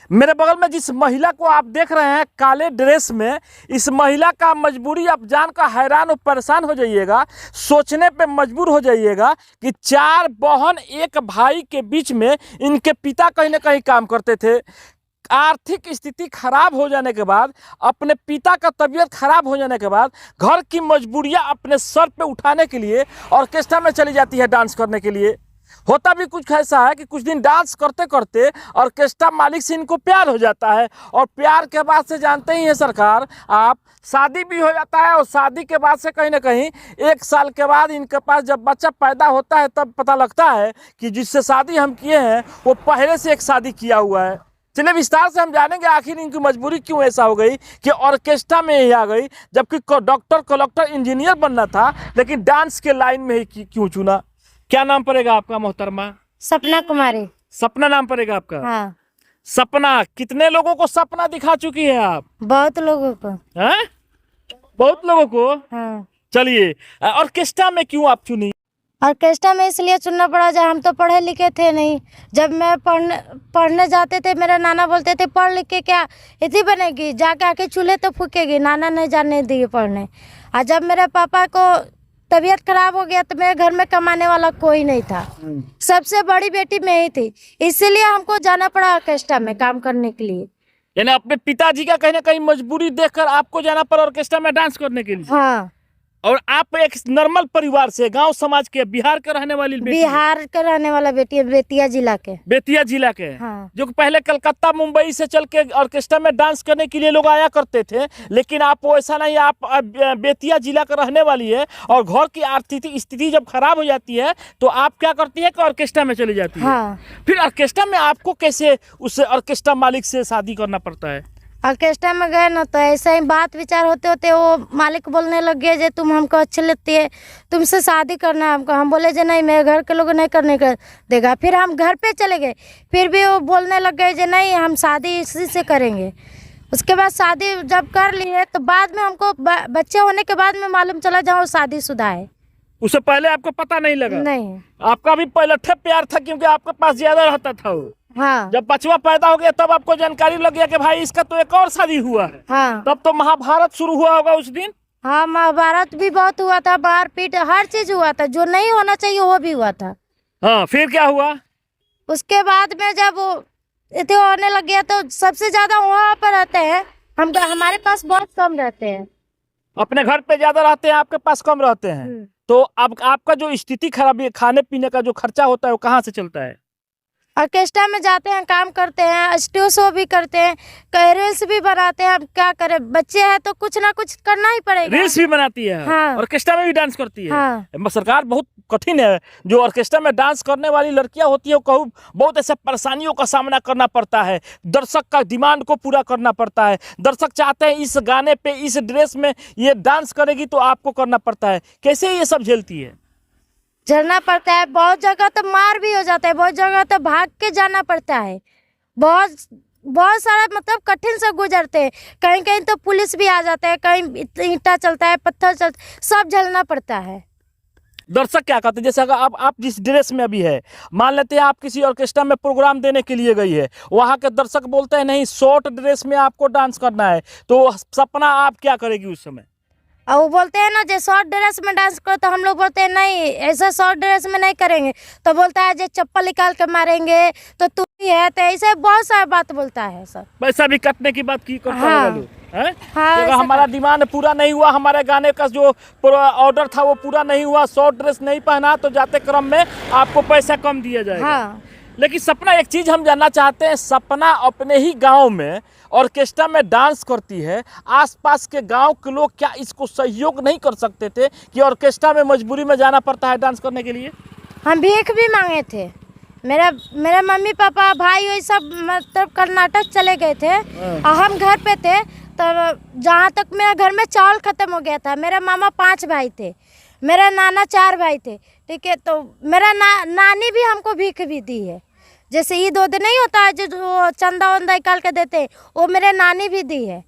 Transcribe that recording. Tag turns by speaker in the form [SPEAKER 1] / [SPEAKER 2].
[SPEAKER 1] मेरे बगल में जिस महिला को आप देख रहे हैं काले ड्रेस में, इस महिला का मजबूरी आप जानकर हैरान और परेशान हो जाइएगा, सोचने पे मजबूर हो जाइएगा कि 4 बहन एक भाई के बीच में इनके पिता कहीं ना कहीं काम करते थे। आर्थिक स्थिति खराब हो जाने के बाद, अपने पिता का तबीयत खराब हो जाने के बाद घर की मजबूरियां अपने सर पे उठाने के लिए ऑर्केस्ट्रा में चली जाती है डांस करने के लिए। होता भी कुछ ऐसा है कि कुछ दिन डांस करते करते ऑर्केस्ट्रा मालिक से इनको प्यार हो जाता है, और प्यार के बाद से जानते ही हैं सरकार आप, शादी भी हो जाता है। और शादी के बाद से कहीं ना कहीं 1 साल के बाद इनके पास जब बच्चा पैदा होता है तब पता लगता है कि जिससे शादी हम किए हैं वो पहले से एक शादी किया हुआ है। चलिए विस्तार से हम जानेंगे आखिर इनकी मजबूरी क्यों ऐसा हो गई कि ऑर्केस्ट्रा में ही आ गई, जबकि डॉक्टर, कलेक्टर, इंजीनियर बनना था, लेकिन डांस के लाइन में ही क्यों चुना। क्या नाम पड़ेगा आपका मोहतरमा?
[SPEAKER 2] सपना कुमारी।
[SPEAKER 1] सपना नाम पड़ेगा आपका?
[SPEAKER 2] हाँ।
[SPEAKER 1] सपना, कितने लोगों को सपना दिखा चुकी है आप?
[SPEAKER 2] बहुत लोगों को।
[SPEAKER 1] हैं? बहुत लोगों को।
[SPEAKER 2] हाँ।
[SPEAKER 1] चलिए, ऑर्केस्ट्रा में क्यों आप चुनी?
[SPEAKER 2] ऑर्केस्ट्रा में इसलिए चुनना पड़ा, जब हम तो पढ़े लिखे थे नहीं। जब मैं पढ़ने जाते थे, मेरे नाना बोलते थे पढ़ लिख के क्या इतनी बनेगी, जाके आके चूल्हे तो फूकेगी। नाना नहीं जाने दिए पढ़ने। और जब मेरे पापा को तबीयत खराब हो गया तो मेरे घर में कमाने वाला कोई नहीं था, सबसे बड़ी बेटी मैं ही थी, इसीलिए हमको जाना पड़ा ऑर्केस्ट्रा में काम करने के लिए।
[SPEAKER 1] यानी अपने पिताजी का कहीं ना कहीं मजबूरी देखकर आपको जाना पड़ा ऑर्केस्ट्रा में डांस करने के लिए।
[SPEAKER 2] हाँ।
[SPEAKER 1] और आप एक नॉर्मल परिवार से, गांव समाज के, बिहार के रहने वाली बेटी?
[SPEAKER 2] बिहार का रहने वाला बेटी है, बेतिया जिला के।
[SPEAKER 1] बेतिया जिला के।
[SPEAKER 2] हाँ।
[SPEAKER 1] जो पहले कलकत्ता, मुंबई से चल के ऑर्केस्ट्रा में डांस करने के लिए लोग आया करते थे, लेकिन आप वो ऐसा नहीं, आप बेतिया जिला का रहने वाली है। और घर की आर्थिक स्थिति जब खराब हो जाती है तो आप क्या करती है कि ऑर्केस्ट्रा में चली जाती है।
[SPEAKER 2] हाँ।
[SPEAKER 1] फिर ऑर्केस्ट्रा में आपको कैसे उस ऑर्केस्ट्रा मालिक से शादी करना पड़ता है?
[SPEAKER 2] ऑर्केस्ट्रा में गए ना तो ऐसा ही बात विचार होते होते वो मालिक बोलने लग गए जे तुम हमको अच्छे लगती है, तुमसे शादी करना है हमको। हम बोले जे नहीं, मेरे घर के लोग नहीं करने कर देगा। फिर हम घर पे चले गए, फिर भी वो बोलने लग गए जे नहीं, हम शादी इसी से करेंगे। उसके बाद शादी जब कर लिए तो बाद में हमको बच्चे होने के बाद में मालूम चला जहाँ शादीशुदा है।
[SPEAKER 1] उससे पहले आपको पता नहीं लगा?
[SPEAKER 2] नहीं।
[SPEAKER 1] आपका भी पहले प्यार था क्योंकि आपके पास ज्यादा रहता था वो।
[SPEAKER 2] हाँ।
[SPEAKER 1] जब बचवा पैदा हो गया तब आपको जानकारी लग गया कि भाई इसका तो एक और शादी हुआ है।
[SPEAKER 2] हाँ।
[SPEAKER 1] तब तो महाभारत शुरू हुआ होगा उस दिन।
[SPEAKER 2] हाँ, महाभारत भी बहुत हुआ था, मारपीट हर चीज हुआ था, जो नहीं होना चाहिए वो भी हुआ था।
[SPEAKER 1] हाँ, फिर क्या हुआ?
[SPEAKER 2] उसके बाद में जब वो इतने होने लग गया तो सबसे ज्यादा वहाँ पर रहते हैं हम, हमारे पास बहुत कम रहते हैं।
[SPEAKER 1] अपने घर पे ज्यादा रहते हैं, आपके पास कम रहते हैं। तो अब आपका जो स्थिति खराब है, खाने पीने का जो खर्चा होता है वो कहाँ से चलता है?
[SPEAKER 2] ऑर्केस्ट्रा में जाते हैं, काम करते हैं, स्टेज शो भी करते हैं, रील्स भी बनाते हैं। हम क्या करें, बच्चे हैं तो कुछ ना कुछ करना ही पड़ेगा।
[SPEAKER 1] रील्स भी बनाती है?
[SPEAKER 2] हाँ।
[SPEAKER 1] ऑर्केस्ट्रा में भी डांस करती है?
[SPEAKER 2] हाँ।
[SPEAKER 1] सरकार बहुत कठिन है। जो ऑर्केस्ट्रा में डांस करने वाली लड़कियां होती है, कहूँ बहुत ऐसे परेशानियों का सामना करना पड़ता है। दर्शक का डिमांड को पूरा करना पड़ता है। दर्शक चाहते हैं इस गाने पे, इस ड्रेस में ये डांस करेगी तो आपको करना पड़ता है। कैसे ये सब झेलती है?
[SPEAKER 2] झेलना पड़ता है, बहुत जगह तो मार भी हो जाता है, बहुत जगह तो भाग के जाना पड़ता है। बहुत सारा मतलब कठिन से गुजरते हैं। कहीं कहीं तो पुलिस भी आ जाता है, कहीं ईंटा चलता है, पत्थर चलता है, सब झेलना पड़ता है।
[SPEAKER 1] दर्शक क्या कहते हैं? जैसे अगर आप जिस ड्रेस में अभी है, मान लेते हैं आप किसी ऑर्केस्ट्रा में प्रोग्राम देने के लिए गई है, वहाँ के दर्शक बोलते हैं नहीं शॉर्ट ड्रेस में आपको डांस करना है, तो सपना आप क्या करेगी उस समय?
[SPEAKER 2] और वो बोलते हैं ना जो शॉर्ट ड्रेस में डांस करो, तो हम लोग बोलते हैं नहीं ऐसा शॉर्ट ड्रेस में नहीं करेंगे। तो बोलता है जो चप्पल निकाल के मारेंगे तो तू ही है, तो ऐसे बहुत सारा बात बोलता है सर।
[SPEAKER 1] पैसा भी कटने की बात की करता
[SPEAKER 2] हाँ।
[SPEAKER 1] है लोग।
[SPEAKER 2] हाँ,
[SPEAKER 1] अगर हमारा डिमांड पूरा नहीं हुआ, हमारे गाने का जो ऑर्डर था वो पूरा नहीं हुआ, शॉर्ट ड्रेस नहीं पहना, तो जाते क्रम में आपको पैसा कम दिया जाएगा।
[SPEAKER 2] हाँ।
[SPEAKER 1] लेकिन सपना, एक चीज हम जानना चाहते हैं, सपना अपने ही गांव में ऑर्केस्ट्रा में डांस करती है, आसपास के गांव के लोग क्या इसको सहयोग नहीं कर सकते थे कि ऑर्केस्ट्रा में मजबूरी में जाना पड़ता है डांस करने के लिए?
[SPEAKER 2] हम भीख भी मांगे थे। मेरा मम्मी पापा भाई वही सब मतलब कर्नाटक चले गए थे और हम घर पे थे। तब जहाँ तक मेरा घर में चावल ख़त्म हो गया था। मेरे मामा 5 भाई थे, मेरा नाना 4 भाई थे, ठीक है। तो मेरा नानी भी हमको भीख भी दी है। जैसे ईद उद नहीं होता है जो चंदा वंदा निकाल के देते हैं, वो मेरे नानी भी दी है।